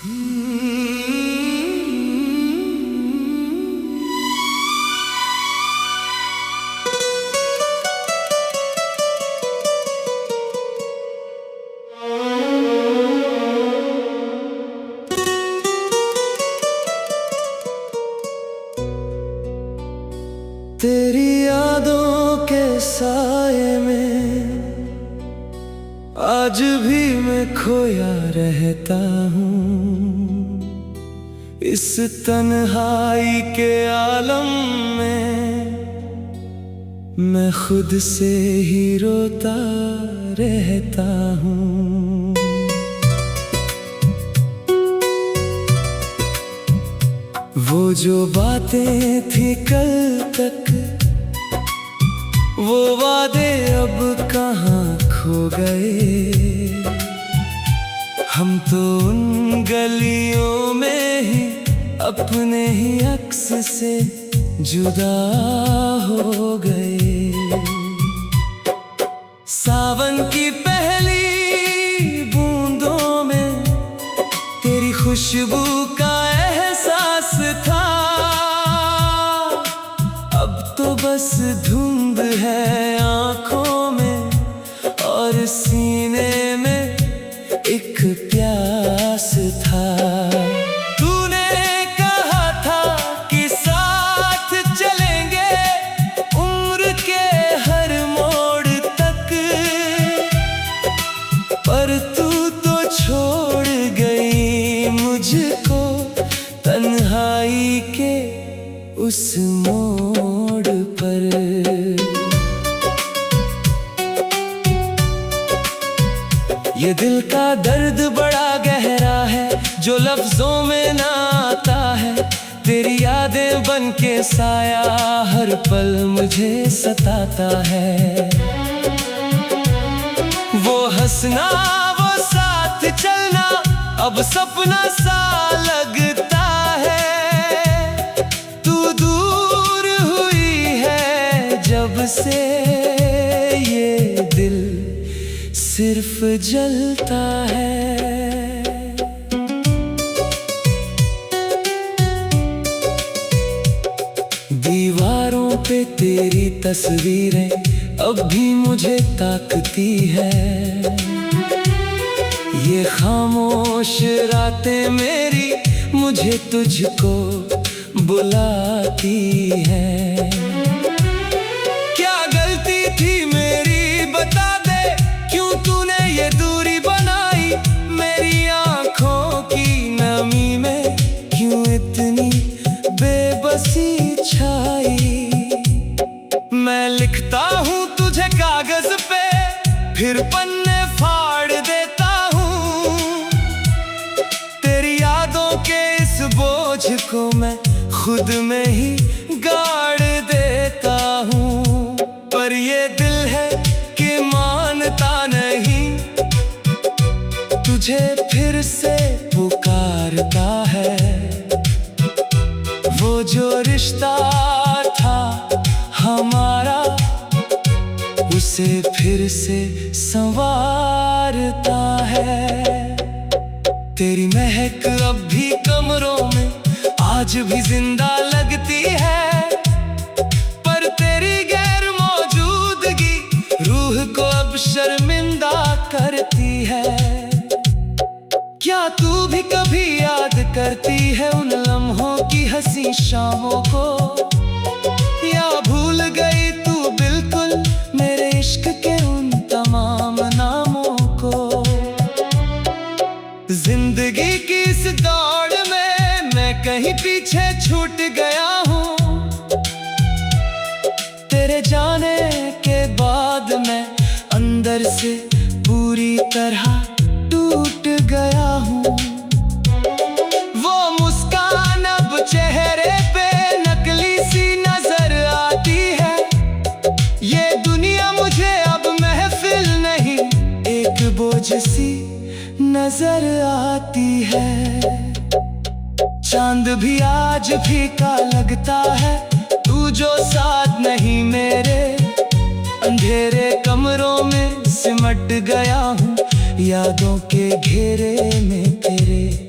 तेरी यादों के साए में आज भी मैं खोया रहता हूँ। इस तन्हाई के आलम में मैं खुद से ही रोता रहता हूँ। वो जो बातें थी कल तक, वो वादे अब कहाँ खो गए। हम तो उन गलियों में ही अपने ही अक्स से जुदा हो गए। सावन की पहली बूंदों में तेरी खुशबू का एहसास था। अब तो बस धुंध है आँखों में और सीने में एक प्यास था। तूने कहा था कि साथ चलेंगे उम्र के हर मोड़ तक, पर तू तो छोड़ गई मुझको तन्हाई के उस मोड़ पर। ये दिल का दर्द बड़ा गहरा है जो लफ्जों में ना आता है। तेरी यादें बन के साया हर पल मुझे सताता है। वो हंसना वो साथ चलना अब सपना सा लगता है। तू दूर हुई है जब से ये दिल सिर्फ जलता है। दीवारों पे तेरी तस्वीरें अब भी मुझे ताकती है। ये खामोश रातें मेरी मुझे तुझको बुलाती है। क्या गलती थी मेरी बता दे, क्यों तूने ये दूरी बनाई। मेरी आँखों की नमी में क्यों इतनी बेबसी छाई। मैं लिखता हूँ तुझे कागज पे फिर पन्ने फाड़ देता हूँ। तेरी यादों के इस बोझ को मैं खुद में ही गाड़ देता हूँ। पर ये दिल है कि मानता नहीं, तुझे फिर से पुकारता है। वो जो रिश्ता था हमारा उसे फिर से संवारता है। तेरी महक अब भी कमरों में आज भी जिंदा लगती है। पर तेरी गैर मौजूदगी रूह को अब शर्मिंदा करती है। क्या तू भी कभी याद करती है उन लम्हों की हंसी शामों को, या भूल गई तू बिल्कुल मेरे इश्क के उन तमाम नामों को। जिंदगी की इस दौड़ में मैं कहीं पीछे छूट गया हूँ। तेरे जाने के बाद मैं अंदर से पूरी तरह टूट गया हूँ। वो मुस्कान अब चेहरे पे नकली सी नजर आती है। ये दुनिया मुझे अब महफिल नहीं एक बोझ सी नजर आती है। चांद भी आज फीका लगता है, तू जो साथ नहीं मेरे। अंधेरे कमरों में सिमट गया हूँ यादों के घेरे में तेरे।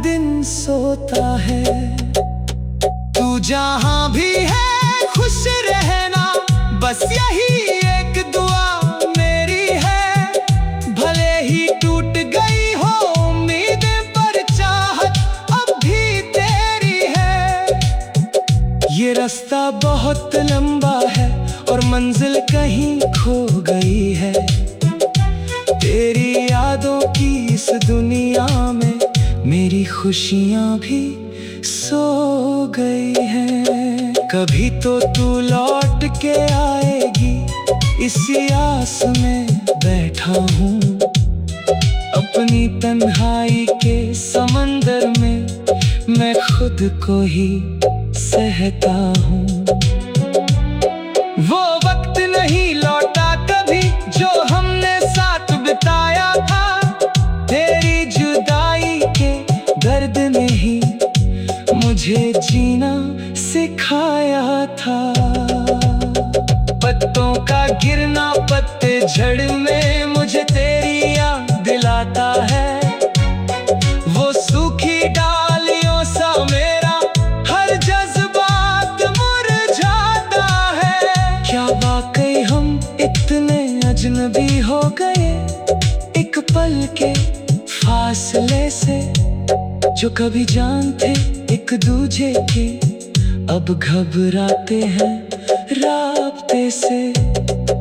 दिन सोता है। तू जहां भी है खुश रहना, बस यही एक दुआ मेरी है। भले ही टूट गई हो उम्मीदें, पर चाहत अब भी तेरी है। ये रास्ता बहुत लंबा है और मंजिल कहीं खो गई है। तेरी यादों की इस दुनिया में मेरी खुशियां भी सो गई हैं। कभी तो तू लौट के आएगी, इसी आस में बैठा हूँ। अपनी तन्हाई के समंदर में मैं खुद को ही सहता हूँ। वो वक्त नहीं लौटा कभी जो हमने साथ बिताया था। तेरी जुदाई के दर्द ने ही मुझे जीना सिखाया था। पत्तों का गिरना पतझड़ में मुझे तेरी याद दिलाता है। वो सूखी डालियों सा मेरा हर जज्बात मुरझाता है। क्या वाकई हम इतने अजनबी हो गए एक पल के फासले से? जो कभी जानते एक दूजे के, अब घबराते हैं राब्ते से।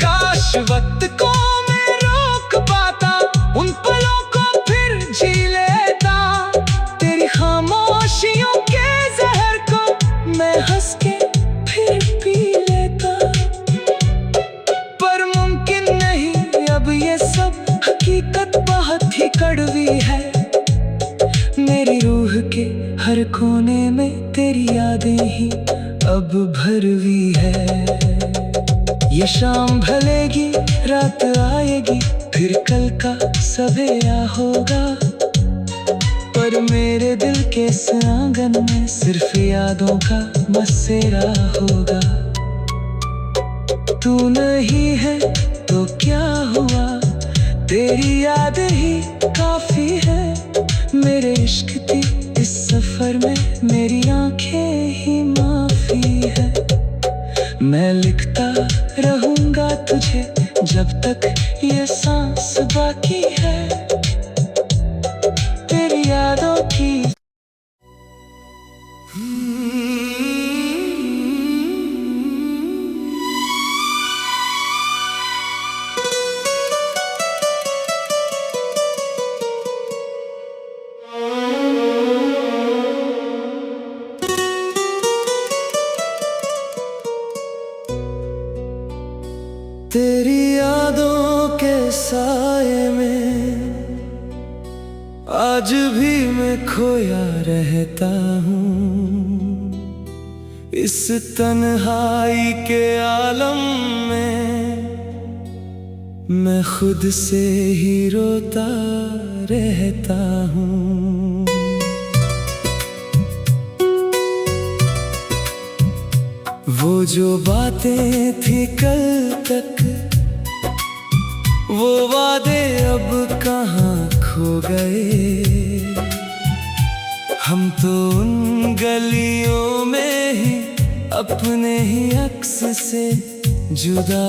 काश वक्त को मैं रोक पाता, उन पलों को फिर जी लेता। तेरी खामोशियों के जहर को मैं हंस के फिर पी लेता। पर मुमकिन नहीं अब ये सब, हकीकत बहुत ही कड़वी है। मेरी रूह के हर कोने में तेरी यादें ही अब भरवी है। ये शाम ढलेगी रात आएगी, फिर कल का सवेरा होगा। पर मेरे दिल के इस आंगन में सिर्फ यादों का बसेरा होगा। तू नहीं है तो क्या हुआ, तेरी याद ही काफी है। मेरे इश्क की इस सफर में मेरी आंखें ही माफी है। मैं लिखता रहूंगा तुझे जब तक ये सांस बाकी है। तेरी यादों की तेरी यादों के साए में आज भी मैं खोया रहता हूँ। इस तन्हाई के आलम में मैं खुद से ही रोता रहता हूँ। वो जो बातें थी कल तक, वो वादे अब कहाँ खो गए। हम तो उन गलियों में ही अपने ही अक्स से जुदा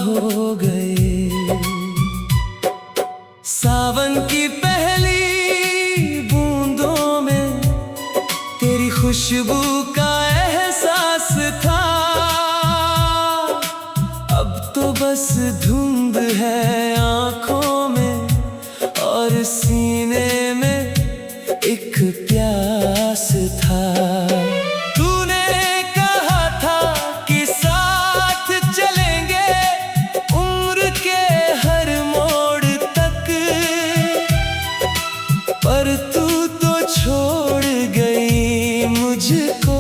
हो गए। सावन की पहली बूंदों में तेरी खुशबू का एहसास था। अब तो बस धुंध है आंखों में और सीने में एक प्यास था। तूने कहा था कि साथ चलेंगे उम्र के हर मोड़ तक, पर तू तो छोड़ गई मुझको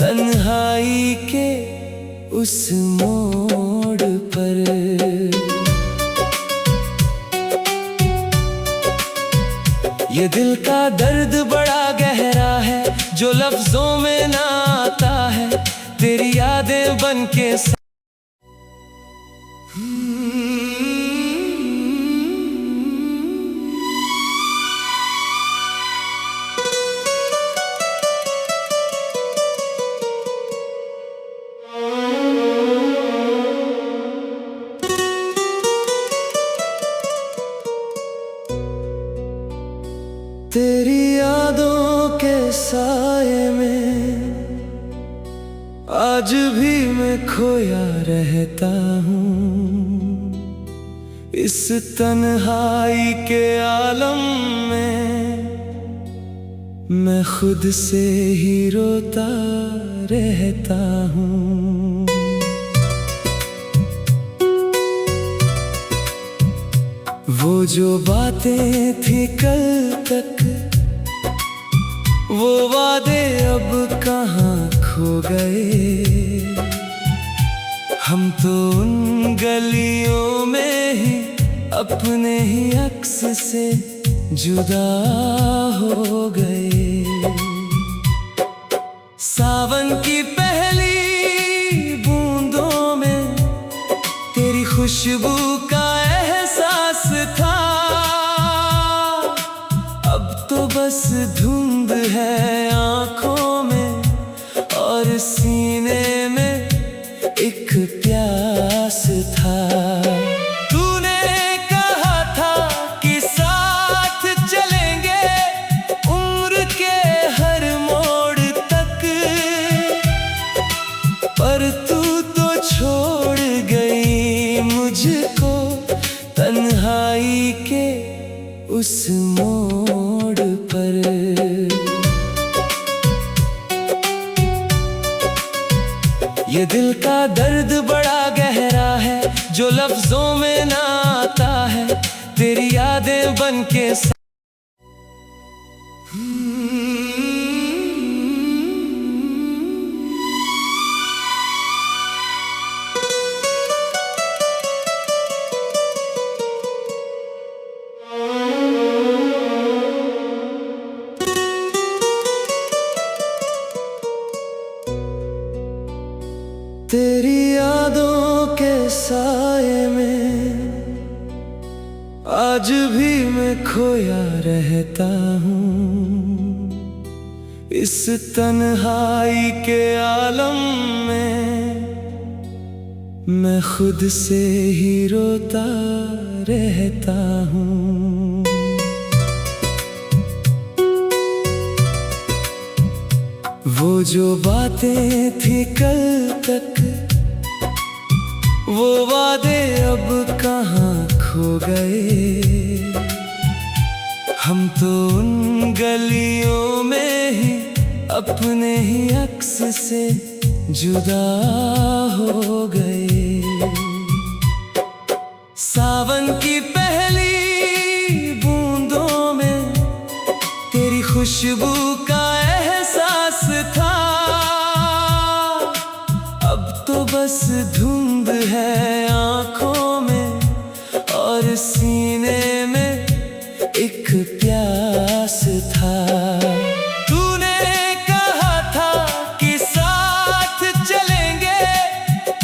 तन्हाई के उस मोड़ पर। ये दिल का दर्द बड़ा गहरा है जो लफ्जों में ना आता है। तेरी यादें बन के साए में आज भी मैं खोया रहता हूँ। इस तन्हाई के आलम में मैं खुद से ही रोता रहता हूँ। वो जो बातें थी कल तक, वो वादे अब कहाँ खो गए। हम तो उन गलियों में ही अपने ही अक्स से जुदा हो गए। सावन की पहली बूंदों में तेरी खुशबू का एहसास था। अब तो बस धुंध है आंखों में और सीने में एक प्यास था। तूने कहा था कि साथ चलेंगे उम्र के हर मोड़ तक, पर तू तो छोड़ गई मुझको तन्हाई के उस मोड़ पर। ये दिल का दर्द बड़ा गहरा है जो लफ्जों में ना आता है। तेरी यादें बन के तेरी यादों के साए में आज भी मैं खोया रहता हूँ। इस तन्हाई के आलम में मैं खुद से ही रोता रहता हूँ। वो जो बातें थी कल तक, वो वादे अब कहाँ खो गए। हम तो उन गलियों में ही अपने ही अक्स से जुदा हो गए। सावन की पहली बूंदों में तेरी खुशबू का एहसास था। अब तो बस धुंध है आंखों में और सीने में एक प्यास था। तूने कहा था कि साथ चलेंगे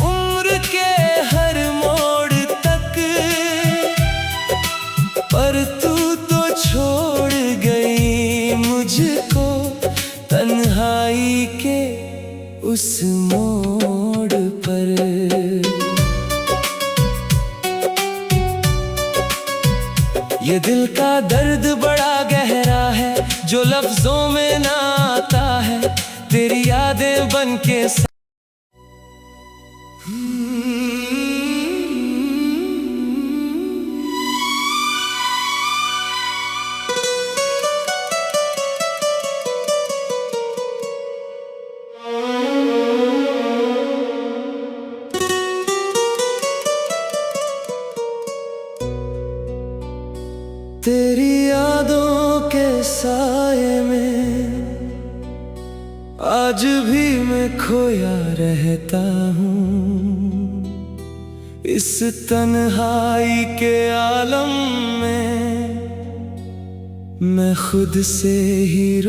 उम्र के हर मोड़ तक, पर तू तो छोड़ गई मुझको तन्हाई के उस मोड़ पर। ये दिल का दर्द बड़ा गहरा है जो लफ्जों में ना आता है। तेरी यादें बन के तेरी यादों के साए में आज भी मैं खोया रहता हूँ। इस तन्हाई के आलम में मैं खुद से ही